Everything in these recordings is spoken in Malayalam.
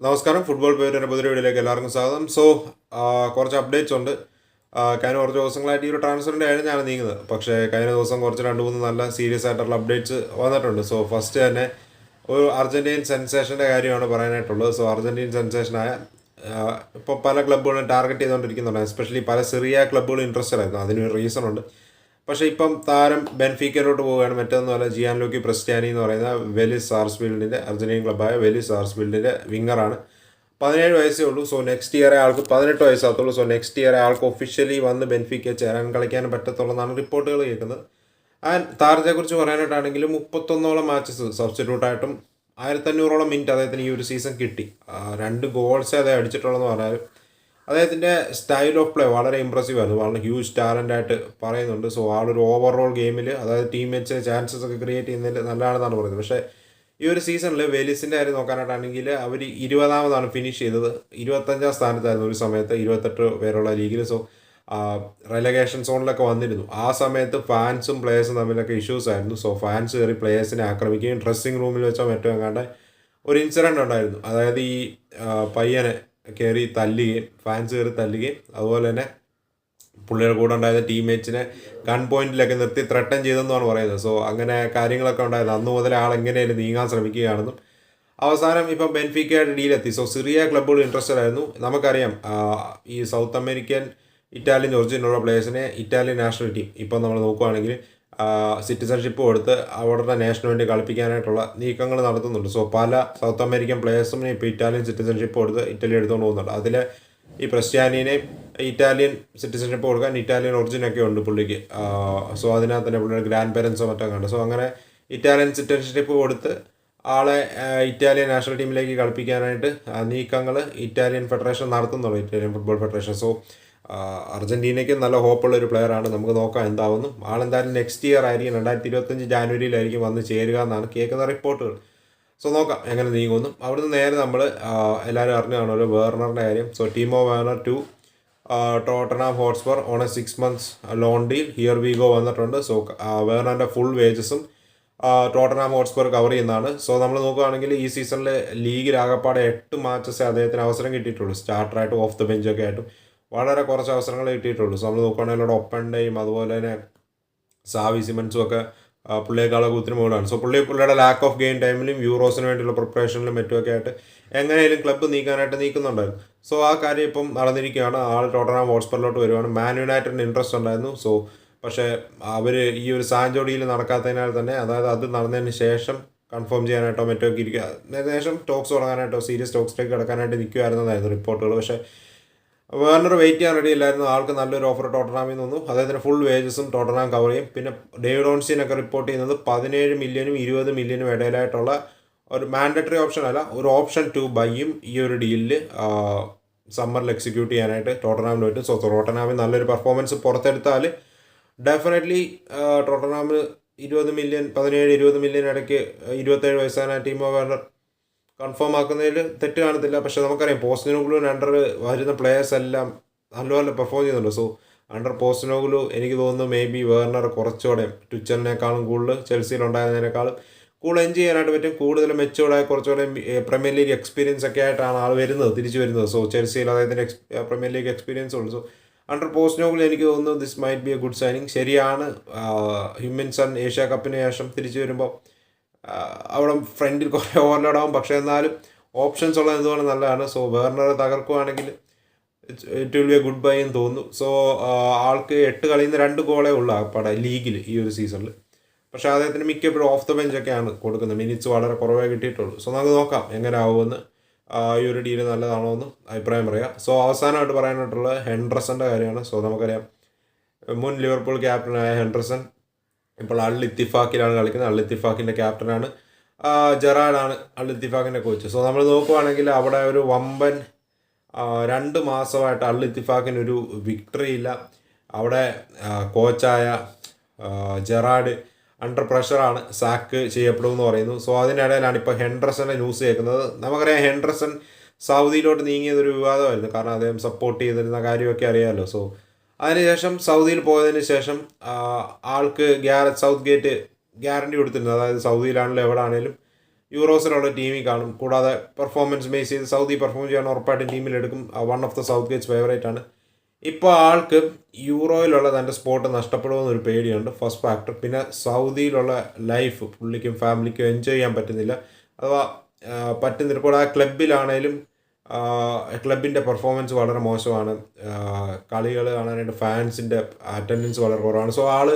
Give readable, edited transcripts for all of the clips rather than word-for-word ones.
നമസ്കാരം. ഫുട്ബോൾ പേരിൻ്റെ പുതിയ വീഡിയോയിലേക്ക് എല്ലാവർക്കും സ്വാഗതം. കുറച്ച് അപ്ഡേറ്റ്സ് ഉണ്ട്. കഴിഞ്ഞ കുറച്ച് ദിവസങ്ങളായിട്ട് ഈ ഒരു ട്രാൻസ്ഫറിൻ്റെ ഞാൻ നീങ്ങുന്നത്. പക്ഷേ കഴിഞ്ഞ ദിവസം കുറച്ച് 2-3 നല്ല സീരിയസ് ആയിട്ടുള്ള അപ്ഡേറ്റ്സ് വന്നിട്ടുണ്ട്. ഫസ്റ്റ് തന്നെ ഒരു അർജൻറ്റീൻ സെൻസേഷൻ്റെ കാര്യമാണ് പറയാനായിട്ടുള്ളത്. അർജൻറ്റീൻ സെൻസേഷനായ ഇപ്പോൾ പല ക്ലബ്ബുകളും ടാർഗറ്റ് ചെയ്തുകൊണ്ടിരിക്കുന്നുണ്ട്. എസ്പെഷ്യലി പല ചെറിയ ക്ലബ്ബുകളും ഇൻട്രസ്റ്റഡ് ആയിരുന്നു. അതിനൊരു റീസൺ ഉണ്ട്. പക്ഷേ ഇപ്പം താരം ബെൻഫീക്കയിലോട്ട് പോവുകയാണ്. മറ്റൊന്നുമല്ല, ജിയാൻലോക്കി പ്രസ്ത്യാനി എന്ന് പറയുന്ന വെലിസ് സാർസ്ഫീൽഡിൻ്റെ അർജന്റീൻ ക്ലബ്ബായ വെലിസ് സാർസ്ഫീൽഡിൻ്റെ വിങ്ങറാണ്. 17 വയസ്സേ ഉള്ളൂ. നെക്സ്റ്റ് ഇയറെ ആൾക്ക് 18 വയസ്സാകത്തുള്ളൂ. നെക്സ്റ്റ് ഇയറെ ആൾക്ക് ഒഫീഷ്യലി വന്ന് ബെൻഫീക്ക ചേരാൻ കളിക്കാൻ പറ്റത്തുള്ളൂ എന്നാണ് റിപ്പോർട്ടുകൾ കേൾക്കുന്നത്. താരത്തെക്കുറിച്ച് പറയാനായിട്ടാണെങ്കിലും 31ഓളം മാച്ചസ് സബ്സ്റ്റിറ്റ്യൂട്ടായിട്ടും 1500ഓളം മിനിറ്റ് അദ്ദേഹത്തിന് ഈ ഒരു സീസൺ കിട്ടി. 2 ഗോൾസേ അദ്ദേഹം അടിച്ചിട്ടുള്ളതെന്ന് പറഞ്ഞാൽ അദ്ദേഹത്തിൻ്റെ സ്റ്റൈൽ ഓഫ് പ്ലേ വളരെ ഇമ്പ്രസീവ് ആയിരുന്നു. വളരെ ഹ്യൂജ് ടാലൻ്റ് ആയിട്ട് പറയുന്നുണ്ട്. ആളൊരു ഓവറോൾ ഗെയിമിൽ, അതായത് ടീംമേറ്റ്സിന് ചാൻസസ് ഒക്കെ ക്രിയേറ്റ് ചെയ്യുന്നതിൽ നല്ലതാണെന്നാണ് പറയുന്നത്. പക്ഷേ ഈ ഒരു സീസണിൽ വെലിസിൻ്റെ കാര്യം നോക്കാനായിട്ടാണെങ്കിൽ അവർ 20ാമതാണ് ഫിനിഷ് ചെയ്തത്. 25ാം സ്ഥാനത്തായിരുന്നു ഒരു സമയത്ത്, 28 പേരുള്ള ലീഗിൽ. റെലഗേഷൻ സോണിലൊക്കെ വന്നിരുന്നു. ആ സമയത്ത് ഫാൻസും പ്ലേയേഴ്സും തമ്മിലൊക്കെ ഇഷ്യൂസ് ആയിരുന്നു. ഫാൻസ് കയറി പ്ലേയേഴ്സിനെ ആക്രമിക്കുകയും ഡ്രസ്സിങ് റൂമിൽ വെച്ചോ മറ്റോ എങ്ങാണ്ട് ഒരു ഇൻസിഡൻറ്റ് ഉണ്ടായിരുന്നു. അതായത് ഈ പയ്യനെ കയറി തല്ലുകയും ഫാൻസ് കയറി തല്ലുകയും അതുപോലെ തന്നെ പുള്ളിയുടെ കൂടെ ഉണ്ടായിരുന്ന ടീംമേറ്റ്സിനെ ഗൺ പോയിന്റിലൊക്കെ നിർത്തി ത്രട്ടൻ ചെയ്തെന്നാണ് പറയുന്നത്. അങ്ങനെ കാര്യങ്ങളൊക്കെ ഉണ്ടായിരുന്നു. അന്ന് മുതൽ ആൾ എങ്ങനെയായാലും നീങ്ങാൻ ശ്രമിക്കുകയാണെന്നും അവസാനം ഇപ്പം ബെൻഫീക്കയുടെ ഡീലെത്തി. സിറിയ ക്ലബ്ബുകൾ ഇൻട്രസ്റ്റഡ് ആയിരുന്നു. നമുക്കറിയാം ഈ സൗത്ത് അമേരിക്കൻ ഇറ്റാലിയൻ ഒറിജിനുള്ള പ്ലേയേഴ്സിനെ ഇറ്റാലിയൻ നാഷണൽ ടീം ഇപ്പം നമ്മൾ നോക്കുകയാണെങ്കിൽ സിറ്റിസൺഷിപ്പ് കൊടുത്ത് അവരുടെ നാഷണൽ വേണ്ടി കളിപ്പിക്കാനായിട്ടുള്ള നീക്കങ്ങൾ നടത്തുന്നുണ്ട്. പല സൗത്ത് അമേരിക്കൻ പ്ലേയേഴ്സും ഇപ്പോൾ ഇറ്റാലിയൻ സിറ്റിസൺഷിപ്പ് കൊടുത്ത് ഇറ്റലി എടുത്തുകൊണ്ട് പോകുന്നുണ്ട്. അതിൽ ഈ പ്രസ്ത്യാനിനെ ഇറ്റാലിയൻ സിറ്റിസൺഷിപ്പ് കൊടുക്കാൻ ഇറ്റാലിയൻ ഒറിജിനൊക്കെ ഉണ്ട് പുള്ളിക്ക്. അതിനകത്ത് തന്നെ പുള്ളിയുടെ ഗ്രാൻഡ് പേരൻസോ മറ്റോ കണ്ട്. അങ്ങനെ ഇറ്റാലിയൻ സിറ്റിസൺഷിപ്പ് കൊടുത്ത് ആളെ ഇറ്റാലിയൻ നാഷണൽ ടീമിലേക്ക് കളിപ്പിക്കാനായിട്ട് നീക്കങ്ങൾ ഇറ്റാലിയൻ ഫെഡറേഷൻ നടത്തുന്നുള്ളൂ, ഇറ്റാലിയൻ ഫുട്ബോൾ ഫെഡറേഷൻ. അർജൻറ്റീനയ്ക്ക് നല്ല ഹോപ്പുള്ള ഒരു പ്ലെയറാണ്. നമുക്ക് നോക്കാം എന്താവുന്നു. ആളെന്തായാലും നെക്സ്റ്റ് ഇയർ ആയിരിക്കും, 2025 ജാനുവരിയിലായിരിക്കും വന്ന് ചേരുക എന്നാണ് കേൾക്കുന്ന റിപ്പോർട്ടുകൾ. നോക്കാം എങ്ങനെ നീങ്ങുന്നു. അവിടുന്ന് നേരെ നമ്മൾ എല്ലാവരും അറിഞ്ഞു കാണുമല്ലോ വേർണറിൻ്റെ കാര്യം. Timo Werner to Tottenham Hotspur on a 6 months loan deal. Here we go വന്നിട്ടുണ്ട്. വേർണറിൻ്റെ ഫുൾ വേജസും ടോട്ടൻഹാം ഹോട്ട്സ്പർ കവർ ചെയ്യുന്നതാണ്. നമ്മൾ നോക്കുകയാണെങ്കിൽ ഈ സീസണിൽ ലീഗിലാകപ്പാടെ 8 മാച്ചസേ അദ്ദേഹത്തിന് അവസരം കിട്ടിയിട്ടുള്ളൂ. സ്റ്റാർട്ടറായിട്ടും ഓഫ് ദ ബെഞ്ചൊക്കെ ആയിട്ടും വളരെ കുറച്ച് അവസരങ്ങൾ കിട്ടിയിട്ടുള്ളൂ. നമ്മൾ നോക്കുകയാണെങ്കിൽ ഇവിടെ ഒപ്പൻ്റെയും അതുപോലെ തന്നെ സാവി സിമൻസും ഒക്കെ പുള്ളിയേക്കാളൊക്കെ ഒത്തിരി മുകളിലാണ്. പുള്ളിയുടെ ലാക്ക് ഓഫ് ഗെയിം ടൈമിലും യൂറോസിന് വേണ്ടിയുള്ള പ്രിപ്പറേഷനിലും മറ്റുമൊക്കെ ആയിട്ട് എങ്ങനെയായാലും ക്ലബ്ബ് നീക്കാനായിട്ട് ആ കാര്യം ഇപ്പം നടന്നിരിക്കുകയാണ്. ആൾ ടോട്ടൻഹാം ഹോട്ട്സ്പറിലോട്ട് വരുവാണ്. മാൻ യുണൈറ്റഡിന് ഇൻട്രസ്റ്റ് ഉണ്ടായിരുന്നു. പക്ഷേ അവർ ഈ ഒരു സാൻജോ ഡീൽ നടക്കാത്തതിനാൽ തന്നെ, അതായത് അത് നടന്നതിന് ശേഷം കൺഫേം ചെയ്യാനായിട്ടോ മറ്റോ ഒക്കെ ഇരിക്കുക, ഏകദേശം ടോക്സ് തുടങ്ങാനായിട്ടോ സീരിയസ് ടോക്സിലേക്ക് കിടക്കാനായിട്ട് നിൽക്കുമായിരുന്നതായിരുന്നു റിപ്പോർട്ടുകൾ. പക്ഷേ വേർണർ വെയിറ്റ് ചെയ്യാൻ റെഡി ഇല്ലായിരുന്നു. ആൾക്ക് നല്ലൊരു ഓഫർ ടോട്ടൻഹാമിൽ നിന്നു. അദ്ദേഹത്തിന് ഫുൾ വേജസും ടോട്ടൻഹാം കവർ ചെയ്യും. പിന്നെ ഡേവിഡ് ഓൺസ്റ്റീനൊക്കെ റിപ്പോർട്ട് ചെയ്യുന്നത് 17 മില്യനും 20 മില്യനും ഇടയിലായിട്ടുള്ള ഒരു മാൻഡറ്ററി ഓപ്ഷൻ അല്ല, ഒരു ഓപ്ഷൻ ടു ബൈയും ഈ ഒരു ഡീലിൽ സമ്മറിൽ എക്സിക്യൂട്ട് ചെയ്യാനായിട്ട് ടോട്ടൻഹാമിന് പറ്റും. ടോട്ടൻഹാമിൽ നല്ലൊരു പെർഫോമൻസ് പുറത്തെടുത്താൽ ഡെഫിനറ്റ്ലി ടോട്ടൻഹാമിന് 17-20 മില്യൻ ഇടയ്ക്ക് 27 വയസ്സായ ടീമോ വേർണർ കൺഫേം ആക്കുന്നതിൽ തെറ്റ് കാണത്തില്ല. പക്ഷേ നമുക്കറിയാം പോസ്റ്റ്നോഗ്ലുവിന് അണ്ടർ വരുന്ന പ്ലേയേഴ്സ് എല്ലാം നല്ലപോലെ പെർഫോം ചെയ്യുന്നുണ്ട്. അണ്ടർ പോസ്റ്റ്നോഗ്ലു എനിക്ക് തോന്നുന്നു മേ ബി വേർണർ കുറച്ചുകൂടെ ട്വിച്ചറിനേക്കാളും കൂടുതൽ ചെൽസിയിലുണ്ടായിരുന്നതിനേക്കാളും കൂടുതൽ എൻജോയ് ചെയ്യാനായിട്ട് പറ്റും. കൂടുതൽ മെച്ചൂർഡായ കുറച്ചുകൂടെ പ്രീമിയർ ലീഗ് എക്സ്പീരിയൻസ് ഒക്കെ ആയിട്ടാണ് ആൾ തിരിച്ചു വരുന്നത്. ചെൽസിയിൽ അദ്ദേഹത്തിൻ്റെ പ്രീമിയർ ലീഗ് എക്സ്പീരിയൻസ് ഉള്ളൂ. അണ്ടർ പോസ്റ്റ്നോഗ്ലു എനിക്ക് തോന്നുന്നു this might be a good signing. ശരിയാണ്, ഹ്യൂമിൻസൺ ഏഷ്യ കപ്പിന് ശേഷം തിരിച്ചു വരുമ്പോൾ അവിടെ ഫ്രണ്ടിൽ കുറേ ഓവർലോഡാവും. പക്ഷേ എന്നാലും ഓപ്ഷൻസ് ഉള്ളത് എന്തുകൊണ്ട് നല്ലതാണ്. വേർണർ തകർക്കുവാണെങ്കിൽ it will be a good buy എന്ന് തോന്നുന്നു. ആൾക്ക് 8 കളിയിൽ നിന്ന് 2 ഗോളേ ഉള്ളൂ ആപ്പാടെ ലീഗിൽ ഈ ഒരു സീസണിൽ. പക്ഷേ അദ്ദേഹത്തിന് മിക്കപ്പോഴും ഓഫ് ദ ബെഞ്ചൊക്കെയാണ് കൊടുക്കുന്നത്. മിനിറ്റ്സ് വളരെ കുറവേ കിട്ടിയിട്ടുള്ളൂ. നമുക്ക് നോക്കാം എങ്ങനെ ആവുമെന്ന്. ഈ ഒരു ഡീല് നല്ലതാണോ എന്ന് അഭിപ്രായം പറയാം. അവസാനമായിട്ട് പറയാനായിട്ടുള്ളത് ഹെൻഡർസൻ്റെ കാര്യമാണ്. നമുക്കറിയാം മുൻ ലിവർപൂൾ ക്യാപ്റ്റനായ ഹെൻഡർസൺ ഇപ്പോൾ അൽ ഇത്തിഫാക്കിലാണ് കളിക്കുന്നത്. അൽ ഇത്തിഫാക്കിൻ്റെ ക്യാപ്റ്റനാണ്. ജെറാഡാണ് അൽ ഇത്തിഫാക്കിൻ്റെ കോച്ച്. നമ്മൾ നോക്കുവാണെങ്കിൽ അവിടെ ഒരു വമ്പൻ 2 മാസമായിട്ട് അൽ ഇത്തിഫാക്കിന് ഒരു വിക്ടറി ഇല്ല. അവിടെ കോച്ചായ ജെറാഡ് അണ്ടർ പ്രഷറാണ്, സാക്ക് ചെയ്യപ്പെടുമെന്ന് പറയുന്നു. അതിനിടയിലാണ് ഇപ്പോൾ ഹെൻഡർസൻ്റെ ന്യൂസ് കേൾക്കുന്നത്. നമുക്കറിയാം ഹെൻഡർസൺ സൗദിയിലോട്ട് നീങ്ങിയതൊരു വിവാദമായിരുന്നു. കാരണം അദ്ദേഹം സപ്പോർട്ട് ചെയ്തിരുന്ന കാര്യമൊക്കെ അറിയാമല്ലോ. അതിനുശേഷം സൗദിയിൽ പോയതിന് ശേഷം ആൾക്ക് ഗാരറ്റ് സൗത്ത് ഗേറ്റ് ഗ്യാരണ്ടി കൊടുത്തിരുന്നു. അതായത് സൗദിയിലാണെങ്കിലും എവിടെ ആണെങ്കിലും യൂറോസിലുള്ള ടീമിൽ കാണും. കൂടാതെ പെർഫോമൻസ് ബേസ് ചെയ്ത് സൗദി പെർഫോം ചെയ്യാൻ ഉറപ്പായിട്ടും ടീമിലെടുക്കും. One of the Southgate's favourite ആണ്. ഇപ്പോൾ ആൾക്ക് യൂറോയിലുള്ള തൻ്റെ സ്പോട്ട് നഷ്ടപ്പെടുമെന്നൊരു പേടിയുണ്ട്, ഫസ്റ്റ് ഫാക്ടർ. പിന്നെ സൗദിയിലുള്ള ലൈഫ് പുള്ളിക്കും ഫാമിലിക്കും എൻജോയ് ചെയ്യാൻ പറ്റുന്നില്ല, അഥവാ പറ്റുന്നില്ല. കൂടെ ആ ക്ലബിലാണേലും ക്ലബിൻ്റെ പെർഫോമൻസ് വളരെ മോശമാണ്. കളികൾ കാണാനായിട്ട് ഫാൻസിൻ്റെ അറ്റൻഡൻസ് വളരെ കുറവാണ്. സോ ആള്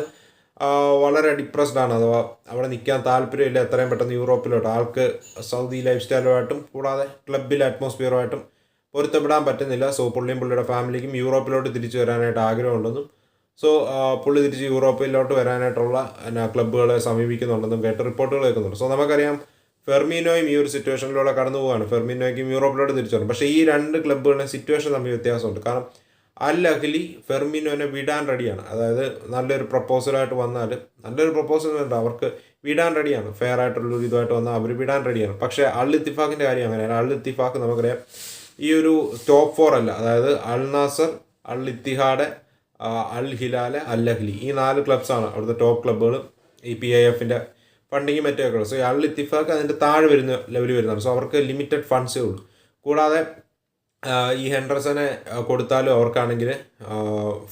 വളരെ ഡിപ്രസ്ഡ് ആണ്, അഥവാ അവിടെ നിൽക്കാൻ താല്പര്യമില്ല എത്രയും പെട്ടെന്ന് യൂറോപ്പിലോട്ട്. ആൾക്ക് സൗദി ലൈഫ് സ്റ്റൈലുമായിട്ടും കൂടാതെ ക്ലബിലെ അറ്റ്മോസ്ഫിയറുമായിട്ടും പൊരുത്തപ്പെടാൻ പറ്റുന്നില്ല. സോ പുള്ളിയും പുള്ളിയുടെ ഫാമിലിക്കും യൂറോപ്പിലോട്ട് തിരിച്ചു വരാനായിട്ട് ആഗ്രഹമുണ്ടെന്നും സോ പുള്ളി തിരിച്ച് യൂറോപ്പിലോട്ട് വരാനായിട്ടുള്ള ക്ലബ്ബുകളെ സമീപിക്കുന്നുണ്ടെന്നും കേട്ട് റിപ്പോർട്ടുകൾ കേൾക്കുന്നുണ്ട്. സോ നമുക്കറിയാം ഫെർമീനോയും ഈ ഒരു സിറ്റുവേഷനിലൂടെ കടന്നു പോവുകയാണ്. ഫെർമീനോയ്ക്കും യൂറോപ്പിലോട്ട് തിരിച്ചു വരണം. പക്ഷേ ഈ രണ്ട് ക്ലബ്ബുകളുടെ സിറ്റുവേഷൻ തമ്മിൽ വ്യത്യാസമുണ്ട്. കാരണം അൽ അഹ്ലി ഫെർമിനോനെ വിടാൻ റെഡിയാണ്. അതായത് നല്ലൊരു പ്രപ്പോസലായിട്ട് വന്നാൽ, നല്ലൊരു പ്രപ്പോസൽ വേണ്ട, അവർക്ക് വിടാൻ റെഡിയാണ്. ഫെയർ ആയിട്ടുള്ളൊരു ഇതുമായിട്ട് വന്നാൽ അവർ വിടാൻ റെഡിയാണ്. പക്ഷേ അൽ ഇത്തിഫാഖിൻ്റെ കാര്യം അങ്ങനെയാണ്. അൽ ഇത്തിഫാഖ് നമുക്കറിയാം ഈ ഒരു ടോപ്പ് 4 അല്ല, അതായത് അൽ നാസർ, അൽ ഇത്തിഹാഡ്, അൽ ഹിലാല്, അൽ അഹ്ലി, ഈ 4 ക്ലബ്സാണ് അവിടുത്തെ ടോപ്പ് ക്ലബ്ബുകൾ. ഈ PIFൻ്റെ ഫണ്ടിങ് മറ്റൊക്കെ. സോ അൽ ഇത്തിഫാഖ് അതിൻ്റെ താഴെ വരുന്ന ലെവലിൽ വരുന്നതാണ്. സോ അവർക്ക് ലിമിറ്റഡ് ഫണ്ട്സേ ഉള്ളൂ. കൂടാതെ ഈ ഹെൻഡർസനെ കൊടുത്താലും അവർക്കാണെങ്കിൽ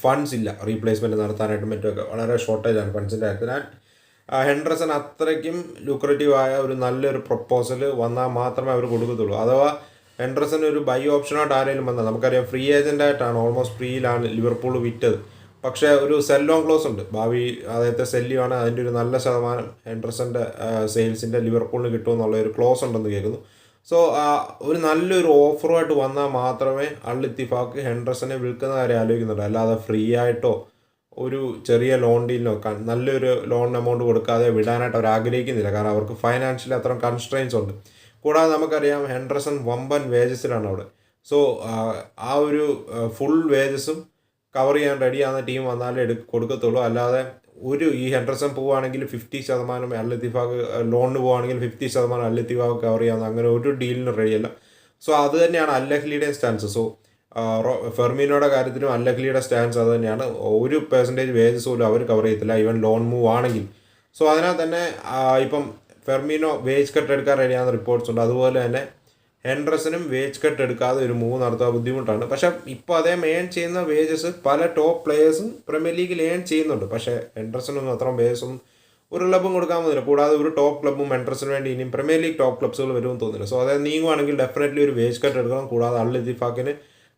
ഫണ്ട്സ് ഇല്ല റീപ്ലേസ്മെൻറ്റ് നടത്താനായിട്ടും മറ്റൊക്കെ. വളരെ ഷോർട്ടേജാണ് ഫണ്ട്സിൻ്റെ കാര്യത്തിൽ. ഹെൻഡർസൺ അത്രയ്ക്കും ലുക്രേറ്റീവായ ഒരു നല്ലൊരു പ്രപ്പോസൽ വന്നാൽ മാത്രമേ അവർ കൊടുക്കത്തുള്ളൂ. അഥവാ ഹെൻഡർസൺ ഒരു ബൈ ഓപ്ഷനായിട്ട് ആരെങ്കിലും വന്നാൽ, നമുക്കറിയാം ഫ്രീ ഏജൻ്റായിട്ടാണ്, ഓൾമോസ്റ്റ് ഫ്രീയിലാണ് ലിവർപൂൾ വിറ്റത്. പക്ഷേ ഒരു സെൽ ഓൺ ക്ലോസ് ഉണ്ട്. ഭാവി അദ്ദേഹത്തെ സെല്ല് ചെയ്യുവാണെങ്കിൽ അതിൻ്റെ ഒരു നല്ല ശതമാനം ഹെൻഡർസൻ്റെ സെയിൽസിൻ്റെ ലിവർപൂളിന് കിട്ടുമെന്നുള്ള ഒരു ക്ലോസ് ഉണ്ടെന്ന് കേൾക്കുന്നു. സോ ഒരു നല്ലൊരു ഓഫറുമായിട്ട് വന്നാൽ മാത്രമേ അൽ ഇത്തിഫാഖ് ഹെൻഡർസനെ വിൽക്കുന്ന കാര്യം ആലോചിക്കുന്നുണ്ട്. അല്ലാതെ ഫ്രീ ആയിട്ടോ ഒരു ചെറിയ ലോൺ ഡീലിനോ നല്ലൊരു ലോൺ എമൗണ്ട് കൊടുക്കാതെ വിടാനായിട്ട് അവർ ആഗ്രഹിക്കുന്നില്ല. കാരണം അവർക്ക് ഫൈനാൻഷ്യലി അത്രയും കൺസ്ട്രെയിൻസ് ഉണ്ട്. കൂടാതെ നമുക്കറിയാം ഹെൻഡർസൺ വമ്പൻ വേജസിലാണ് അവിടെ. സോ ആ ഒരു ഫുൾ വേജസും കവർ ചെയ്യാൻ റെഡിയാകുന്ന ടീം വന്നാലേ കൊടുക്കത്തുള്ളൂ. അല്ലാതെ ഈ ഹെൻഡർസൺ പോവുകയാണെങ്കിൽ 50% അൽ ഇത്തിഫാഖ്, ലോണിന് പോവുകയാണെങ്കിൽ 50% അൽ ഇത്തിഫാഖ് കവർ ചെയ്യാവുന്ന അങ്ങനെ ഒരു ഡീലിന് റെഡിയല്ല. സോ അത് തന്നെയാണ് അൽ അഹ്ലിയുടെയും സ്റ്റാൻസ്. സോ ഫെർമീനോയുടെ കാര്യത്തിലും അൽ അഹ്ലിയുടെ സ്റ്റാൻസ് അത് തന്നെയാണ്. ഒരു പെർസെൻറ്റേജ് വേജസ് പോലും അവർ കവർ ചെയ്യത്തില്ല, ഈവൻ ലോൺ മൂവ് ആണെങ്കിൽ. സോ അതിനാൽ തന്നെ ഇപ്പം ഫെർമീനോ വേജ് കട്ട് എടുക്കാൻ റെഡിയാകുന്ന റിപ്പോർട്ട്സ് ഉണ്ട്. അതുപോലെ തന്നെ ഹെൻഡർസനും വേജ് കട്ട് എടുക്കാതെ ഒരു മൂവ് നടത്താൻ ബുദ്ധിമുട്ടാണ്. പക്ഷേ ഇപ്പോൾ അദ്ദേഹം ഏൺ ചെയ്യുന്ന വേജസ് പല ടോപ്പ് പ്ലേയേഴ്സും പ്രീമിയർ ലീഗിൽ ഏൺ ചെയ്യുന്നുണ്ട്. പക്ഷേ ഹെൻഡർസനൊന്നും അത്രയും വേജസൊന്നും ഒരു ക്ലബ്ബും കൊടുക്കാൻ പോകുന്നില്ല. കൂടാതെ ഒരു ടോപ്പ് ക്ലബ്ബും ഹെൻഡർസന് വേണ്ടി ഇനിയും പ്രീമിയർ ലീഗ് ടോപ്പ് ക്ലബ്സുകൾ വരുമെന്ന് തോന്നുന്നില്ല. സോ അതായത് നീങ്ങുവാണെങ്കിൽ ഡെഫിനറ്റ്ലി ഒരു വേജ് കട്ട് എടുക്കണം. കൂടാതെ അൽ ഇത്തിഫാഖിന്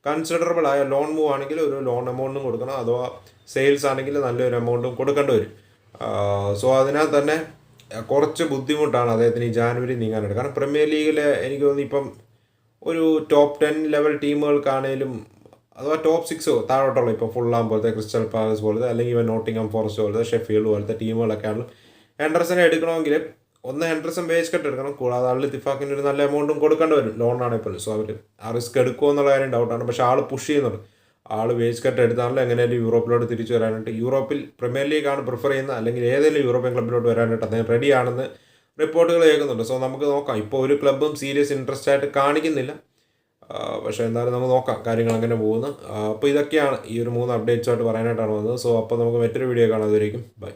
കൺസിഡറബിൾ ആയ ലോൺ മൂവ് ആണെങ്കിൽ ഒരു ലോൺ എമൗണ്ടും കൊടുക്കണം. അഥവാ സെയിൽസ് ആണെങ്കിൽ നല്ലൊരു എമൗണ്ടും കൊടുക്കേണ്ടി വരും. സോ അതിനാൽ തന്നെ കുറച്ച് ബുദ്ധിമുട്ടാണ് അദ്ദേഹത്തിന് ഈ ജാനുവരി നീങ്ങാനായിട്ട്. കാരണം പ്രീമിയർ ലീഗിൽ എനിക്ക് തോന്നുന്നു ഇപ്പം ഒരു ടോപ്പ് 10 ലെവൽ ടീമുകൾക്കാണേലും, അഥവാ ടോപ്പ് 6 താഴോട്ടുള്ള ഇപ്പോൾ ഫുള്ളാം പോലത്തെ, ക്രിസ്റ്റൽ പാലസ് പോലത്തെ, അല്ലെങ്കിൽ ഇവൻ നോട്ടിംഗ്ഹാം ഫോറസ്റ്റ് പോലത്തെ, ഷെഫീൽഡ് പോലത്തെ ടീമുകളൊക്കെ ആണെങ്കിലും ഹെൻഡർസനെ എടുക്കണമെങ്കിൽ ഒന്ന് ഹെൻഡർസൺ വേജ് കട്ട് എടുക്കണം. കൂടാതെ അൽ ഇത്തിഫാഖിന് ഒരു നല്ല എമൗണ്ടും കൊടുക്കേണ്ടി വരും, ലോണാണെങ്കിൽ പോലും. സോ അവർ ആ റിസ്ക് എടുക്കുമോ എന്നുള്ള കാര്യം ഡൗട്ടാണ്. പക്ഷേ ആൾ പുഷ് ചെയ്യുന്നുണ്ട്. ആൾ വേജ് കട്ട് എടുത്താണല്ലോ എങ്ങനെയായാലും യൂറോപ്പിലോട്ട് തിരിച്ചു വരാനായിട്ട്. യൂറോപ്പിൽ പ്രീമിയർ ലീഗാണ് പ്രിഫർ ചെയ്യുന്നത്, അല്ലെങ്കിൽ ഏതെങ്കിലും യൂറോപ്യൻ ക്ലബിലോട്ട് വരാനായിട്ട് അദ്ദേഹം റെഡിയാണെന്ന് റിപ്പോർട്ടുകൾ കേൾക്കുന്നുണ്ട്. സോ നമുക്ക് നോക്കാം. ഇപ്പോൾ ഒരു ക്ലബ്ബും സീരിയസ് ഇൻട്രസ്റ്റ് ആയിട്ട് കാണിക്കുന്നില്ല. പക്ഷേ എന്തായാലും നമുക്ക് നോക്കാം കാര്യങ്ങൾ അങ്ങനെ പോകുന്നു. അപ്പോൾ ഇതൊക്കെയാണ് ഈ ഒരു 3 അപ്ഡേറ്റ്സുമായിട്ട് പറയാനായിട്ടാണ് വന്നത്. സോ അപ്പോൾ നമുക്ക് മറ്റൊരു വീഡിയോ കാണാം. അതുവരേക്കും ബൈ.